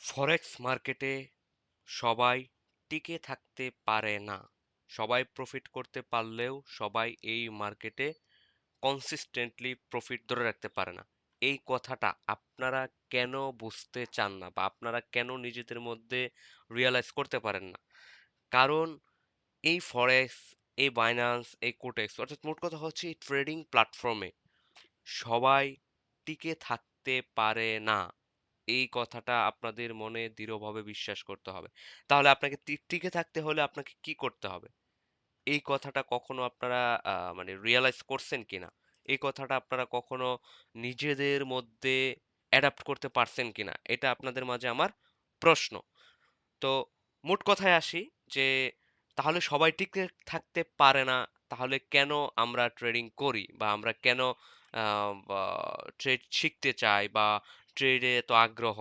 ফরেক্স মার্কেটে সবাই টিকে থাকতে পারে না। সবাই প্রফিট করতে পারলেও সবাই এই মার্কেটে কনসিস্টেন্টলি প্রফিট ধরে রাখতে পারে না। এই কথাটা আপনারা কেন বুঝতে চান না বা আপনারা কেন নিজেদের মধ্যে রিয়ালাইজ করতে পারেন না? কারণ এই ফরেক্স, এই বাইন্যান্স, এই কোটেক্স অর্থাৎ মোট কথা হচ্ছে এই ট্রেডিং প্ল্যাটফর্মে সবাই টিকে থাকতে পারে না। এই কথাটা আপনাদের মনে দৃঢ়ভাবে বিশ্বাস করতে হবে। তাহলে আপনাকে টিকে থাকতে হলে আপনাকে কি করতে হবে? এই কথাটা কখনো আপনারা মানে রিয়ালাইজ করছেন কিনা? এই কথাটা আপনারা কখনো নিজেদের মধ্যে অ্যাডাপ্ট করতে পারছেন কিনা? এটা আপনাদের মাঝে আমার প্রশ্ন। তো মোট কথায় আসি যে তাহলে সবাই টিকে থাকতে পারে না। তাহলে কেন আমরা ট্রেডিং করি বা আমরা কেন আ বা ট্রেড শিখতে চাই বা ট্রেডে এত আগ্রহ?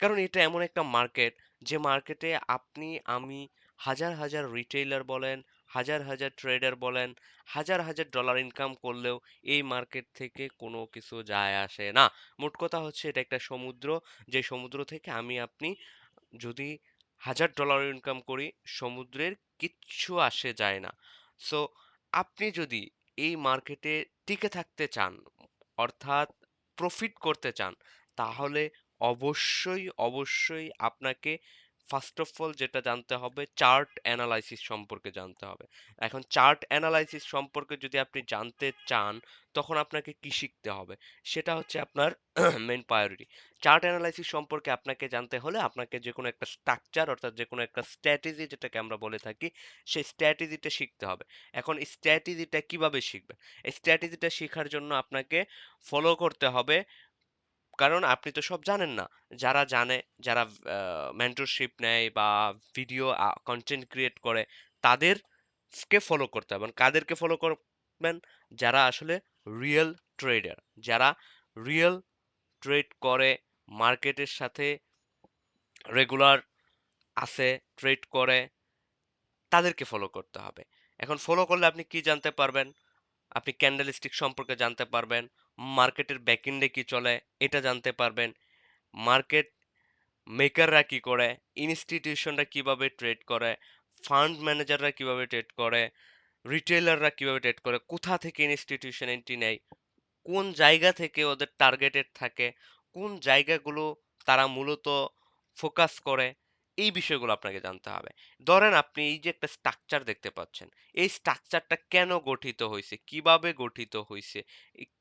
কারণ এটা এমন একটা মার্কেট যে মার্কেটে আপনি আমি হাজার রিটেইলার বলেন, হাজার ট্রেডার বলেন, হাজার ডলার ইনকাম করলেও এই মার্কেট থেকে কোনো কিছু যায় আসে না। মোট কথা হচ্ছে এটা একটা সমুদ্র, যে সমুদ্র থেকে আমি আপনি যদি $1000 ইনকাম করি, সমুদ্রের কিচ্ছু আসে যায় না। সো আপনি যদি এই মার্কেটে টিকে থাকতে চান, অর্থাৎ প্রফিট করতে চান, তাহলে অবশ্যই আপনাকে ফার্স্ট অফ অল যেটা জানতে হবে, চার্ট অ্যানালাইসিস সম্পর্কে জানতে হবে। এখন চার্ট অ্যানালাইসিস সম্পর্কে যদি আপনি জানতে চান, তখন আপনাকে কি শিখতে হবে? সেটা হচ্ছে আপনার মেইন প্রায়োরিটি। চার্ট অ্যানালাইসিস সম্পর্কে আপনাকে জানতে হলে আপনাকে যেকোনো একটা স্ট্রাকচার অর্থাৎ যেকোনো একটা স্ট্র্যাটেজি যেটাকে আমরা বলে থাকি, সেই স্ট্র্যাটেজিটা শিখতে হবে। এখন এই স্ট্র্যাটেজিটা কিভাবে শিখবেন? এই স্ট্র্যাটেজিটা শেখার জন্য আপনাকে ফলো করতে হবে। কারণ আপনি তো সব জানেন না। যারা জানে, যারা মেন্টরশিপ নেয় বা ভিডিও কনটেন্ট ক্রিয়েট করে, তাদেরকে ফলো করতে হবে। এবং কাদেরকে ফলো করবেন? যারা আসলে রিয়েল ট্রেডার, যারা রিয়েল ট্রেড করে, মার্কেটের সাথে রেগুলার আছে, ট্রেড করে, তাদেরকে ফলো করতে হবে। এখন ফলো করলে আপনি কি জানতে পারবেন? আপনি ক্যান্ডেলস্টিক সম্পর্কে জানতে পারবেন, মার্কেটের ব্যাকএন্ডে কি চলে এটা জানতে পারবেন, মার্কেট মেকাররা কি করে, ইনস্টিটিউশনরা কিভাবে ট্রেড করে, ফান্ড ম্যানেজাররা কিভাবে ট্রেড করে, রিটেইলাররা কিভাবে ট্রেড করে, কোথা থেকে ইনস্টিটিউশন এন্ট্রি নেয়, কোন জায়গা থেকে ওদের টার্গেটেড থাকে, কোন জায়গাগুলো তারা মূলত ফোকাস করে, এই বিষয়গুলো আপনাকে জানতে হবে। ধরেন আপনি এই যে একটা স্ট্রাকচার দেখতে পাচ্ছেন, এই স্ট্রাকচারটা কেন গঠিত হইছে, কিভাবে গঠিত হইছে,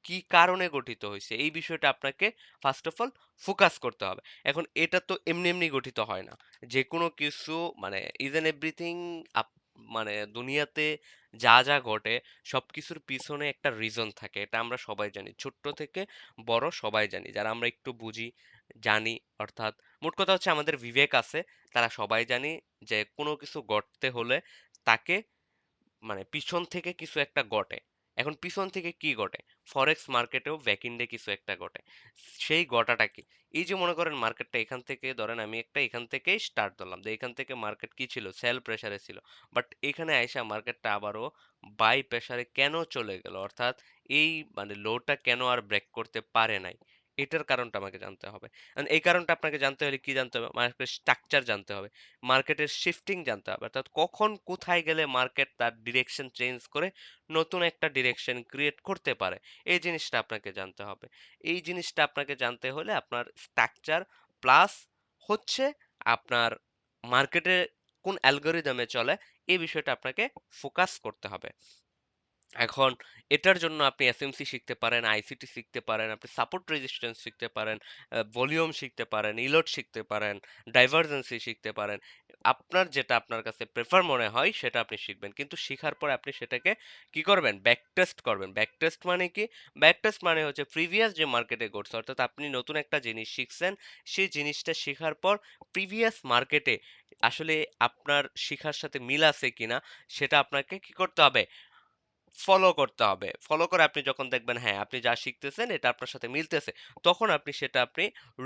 কি কারণে গঠিত হইছে, এই বিষয়টা আপনাকে ফার্স্ট অফ অল ফোকাস করতে হবে। এখন এটা তো এমনি গঠিত হয় না। যেকোনো কিছু মানে ইজ এন্ড এভরিথিং মানে দুনিয়াতে যা ঘটে সবকিছুর পিছনে একটা রিজন থাকে। এটা আমরা সবাই জানি। ছোট্ট থেকে বড় সবাই জানি। যারা আমরা একটু বুঝি, জানি, অর্থাৎ মোট কথা হচ্ছে আমাদের বিবেক আছে। তারা সবাই জানি যে কোনো কিছু ঘটতে হলে তাকে মানে পিছন থেকে কিছু একটা ঘটে। এখন পিছন থেকে কি ঘটে? ফরেক্স মার্কেটেও ব্যাকএন্ডে কিছু একটা ঘটে। সেই ঘটাটা কি? এই যে মনে করেন মার্কেটটা এখান থেকে ধরেন আমি একটা এখান থেকেই স্টার্ট ধরলাম। যে এখান থেকে মার্কেট কি ছিল? সেল প্রেসারে ছিল। বাট এখানে আইসা মার্কেটটা আবারও বাই প্রেসারে কেন চলে গেল? অর্থাৎ এই মানে লোটা কেন আর ব্রেক করতে পারে নাই? এটার কারণটা আমাকে জানতে হবে। এই কারণটা আপনাকে জানতে হলে কি জানতে হবে? মার্কেটের স্ট্রাকচার জানতে হবে। মার্কেটের শিফটিং জানতে হবে, অর্থাৎ কখন কোথায় গেলে মার্কেট তার ডিরেকশন চেঞ্জ করে নতুন একটা ডিরেকশন ক্রিয়েট করতে পারে, এই জিনিসটা আপনাকে জানতে হবে। এই জিনিসটা আপনাকে জানতে হলে আপনার স্ট্রাকচার প্লাস হচ্ছে আপনার মার্কেটে কোন অ্যালগরিদমে চলে, এই বিষয়টা আপনাকে ফোকাস করতে হবে। এখন এটার জন্য আপনি এসএমসি শিখতে পারেন, আইসিটি শিখতে পারেন, আপনি সাপোর্ট রেজিস্ট্যান্স শিখতে পারেন, ভলিউম শিখতে পারেন, ইলট শিখতে পারেন, ডাইভারজেন্সি শিখতে পারেন। আপনার যেটা আপনার কাছে প্রেফার মনে হয় সেটা আপনি শিখবেন। কিন্তু শিখার পরে আপনি সেটাকে কি করবেন? ব্যাক টেস্ট করবেন। ব্যাক টেস্ট মানে কি? ব্যাক টেস্ট মানে হচ্ছে প্রিভিয়াস যে মার্কেটে ঘটছে, অর্থাৎ আপনি নতুন একটা জিনিস শিখছেন, সেই জিনিসটা শেখার পর প্রিভিয়াস মার্কেটে আসলে আপনার শিখার সাথে মিল আছে কিনা সেটা আপনাকে কি করতে হবে? ফলো করতে হবে। ফলো করে আপনি যখন দেখবেন হ্যাঁ, আপনি যা শিখতেছেন এটা আপনার সাথে মিলতেছে, তখন আপনি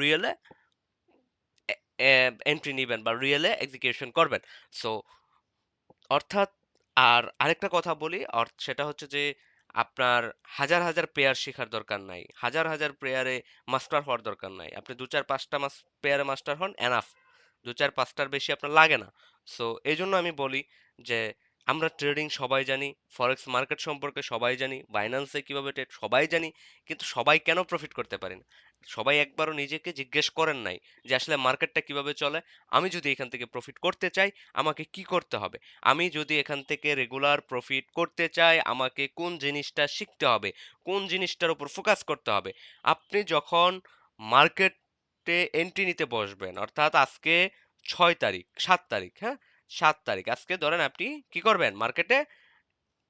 রিয়েল এ এন্ট্রি নিবেন বা রিয়েল এ এক্সিকিউশন করবেন। সো অর্থাৎ আর আরেকটা কথা বলি সেটা হচ্ছে যে আপনার হাজার হাজার পেয়ার শেখার দরকার নাই, হাজার হাজার পেয়ারে মাস্টার হওয়ার দরকার নাই। আপনি দু চার পাঁচটা পেয়ারে মাস্টার হন, এনাফ। দু চার পাঁচটার বেশি আপনার লাগে না। সো এই জন্য আমি বলি যে আমরা ট্রেডিং সবাই জানি, ফরেক্স মার্কেট সম্পর্কে সবাই জানি, বাইন্যান্সে কিভাবে ট্রেড সবাই জানি, কিন্তু সবাই কেন প্রফিট করতে পারি না? সবাই একবারও নিজেকে জিজ্ঞেস করেন নাই যে আসলে মার্কেটটা কিভাবে চলে, আমি যদি এখান থেকে প্রফিট করতে চাই আমাকে কি করতে হবে, আমি যদি এখান থেকে রেগুলার প্রফিট করতে চাই আমাকে কোন জিনিসটা শিখতে হবে, কোন জিনিসটার উপর ফোকাস করতে হবে। আপনি যখন মার্কেটে এন্ট্রি নিতে বসবেন, অর্থাৎ আজকে 6 তারিখ, 7 তারিখ, হ্যাঁ, 7 তারিখ, আজকে ধরেন আপনি কি করবেন মার্কেটে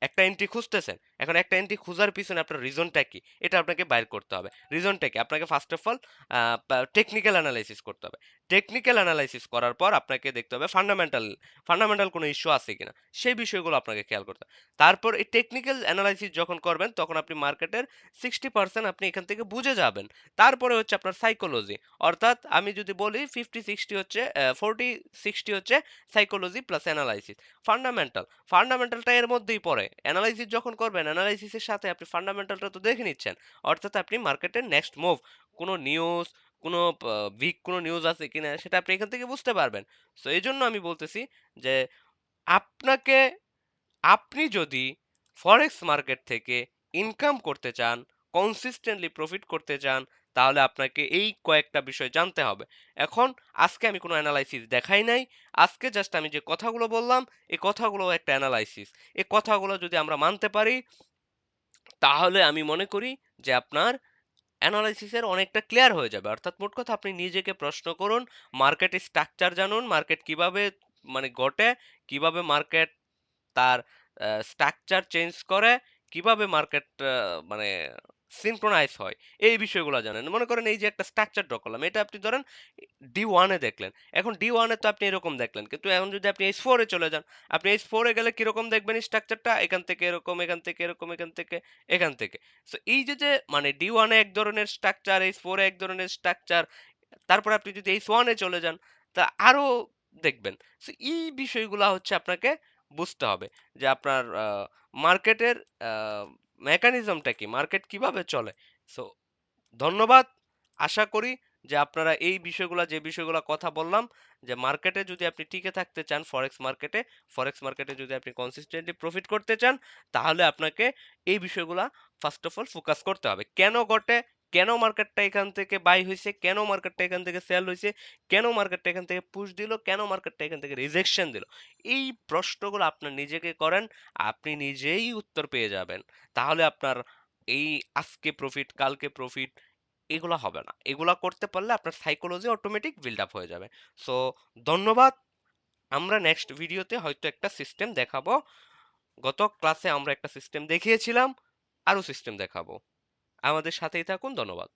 একটা এন্ট্রি খুঁজতেছেন। এখন একটা এন্ট্রি খোঁজার পিছনে আপনার রিজনটা কি? এটা আপনাকে বাইর করতে হবে। রিজনটা কি? আপনাকে first of all technical analysis করতে হবে। টেকনিক্যাল অ্যানালাইসিস করার পর আপনাকে দেখতে হবে ফান্ডামেন্টাল কোনো ইস্যু আছে কিনা। সেই বিষয়গুলো আপনাকে খেয়াল করতে হবে। তারপর এই টেকনিক্যাল অ্যানালাইসিস যখন করবেন তখন আপনি মার্কেটের 60% আপনি এখান থেকে বুঝে যাবেন। তারপরে হচ্ছে আপনার সাইকোলজি। অর্থাৎ আমি যদি বলি 50-60 হচ্ছে 40-60 হচ্ছে সাইকোলজি প্লাস অ্যানালাইসিস। ফান্ডামেন্টালটা এর মধ্যেই পড়ে। অ্যানালাইসিস যখন করবেন, অ্যানালাইসিসের সাথে আপনি ফান্ডামেন্টালটা তো দেখে নিচ্ছেন। অর্থাৎ আপনি মার্কেটের নেক্সট মুভ, কোনো নিউজ, কোনো উইক কোনো নিউজ আছে কিনা সেটা আপনি এখান থেকে বুঝতে পারবেন। সো এইজন্য আমি বলতেছি যে আপনাকে, আপনি যদি ফরেক্স মার্কেট থেকে ইনকাম করতে চান, কনসিস্টেন্টলি প্রফিট করতে চান, তাহলে আপনাকে এই কয়েকটা বিষয় জানতে হবে। এখন আজকে আমি কোনো অ্যানালাইসিস দেখাই নাই। আজকে জাস্ট আমি যে কথাগুলো বললাম, এই কথাগুলো একটা অ্যানালাইসিস। এই কথাগুলো যদি আমরা মানতে পারি, তাহলে আমি মনে করি যে আপনার অ্যানালাইসিসের অনেকটা ক্লিয়ার হয়ে যাবে। অর্থাৎ মোট কথা আপনি নিজেকে প্রশ্ন করুন, মার্কেটের স্ট্রাকচার জানুন, মার্কেট কিভাবে মানে ঘটে, কিভাবে মার্কেট তার স্ট্রাকচার চেঞ্জ করে, কিভাবে মার্কেট মানে সিনক্রোনাইজ হয়, এই বিষয়গুলো জানেন। মনে করেন এই যে একটা স্ট্রাকচার ড্র করলাম, এটা আপনি ধরেন D1 এ দেখলেন। এখন D1 এ তো আপনি এরকম দেখলেন, কিন্তু এখন যদি আপনি H4 এ চলে যান, আপনি H4 এ গেলে কিরকম দেখবেন স্ট্রাকচারটা, এখান থেকে এরকম, এখান থেকে এরকম, এখান থেকে এখান থেকে। সো এই যে যে মানে D1 এ এক ধরনের স্ট্রাকচার, H4 এ এক ধরনের স্ট্রাকচার, তারপর আপনি যদি H1 এ চলে যান তা আরো দেখবেন। সো এই বিষয়গুলা হচ্ছে আপনাকে বুঝতে হবে যে আপনার মার্কেটের মেকানিজমটা কি, মার্কেট কিভাবে চলে। সো ধন্যবাদ। আশা করি যে আপনারা এই বিষয়গুলা, যে বিষয়গুলা কথা বললাম, যে মার্কেটে যদি আপনি টিকে থাকতে চান, ফরেক্স মার্কেটে যদি আপনি কনসিস্টেন্টলি প্রফিট করতে চান, তাহলে আপনাকে এই বিষয়গুলা ফার্স্ট অফ অল ফোকাস করতে হবে। কেন ঘটে, কেন মার্কেটটা এখান থেকে বাই হয়েছে, কেন মার্কেটটা এখান থেকে সেল হয়েছে, কেন মার্কেটটা এখান থেকে পুশ দিল, কেন মার্কেটটা এখান থেকে রিজেকশন দিল, এই প্রশ্নগুলো আপনার নিজেকে করেন, আপনি নিজেই উত্তর পেয়ে যাবেন। তাহলে আপনার এই আজকে প্রফিট, কালকে প্রফিট, এগুলা হবে না। এগুলা করতে পারলে আপনার সাইকোলজি অটোমেটিক বিল্ড আপ হয়ে যাবে। সো ধন্যবাদ। আমরা নেক্সট ভিডিওতে হয়তো একটা সিস্টেম দেখাবো। গত ক্লাসে আমরা একটা সিস্টেম দেখিয়েছিলাম, আরো সিস্টেম দেখাবো। আমাদের সাথেই থাকুন। ধন্যবাদ।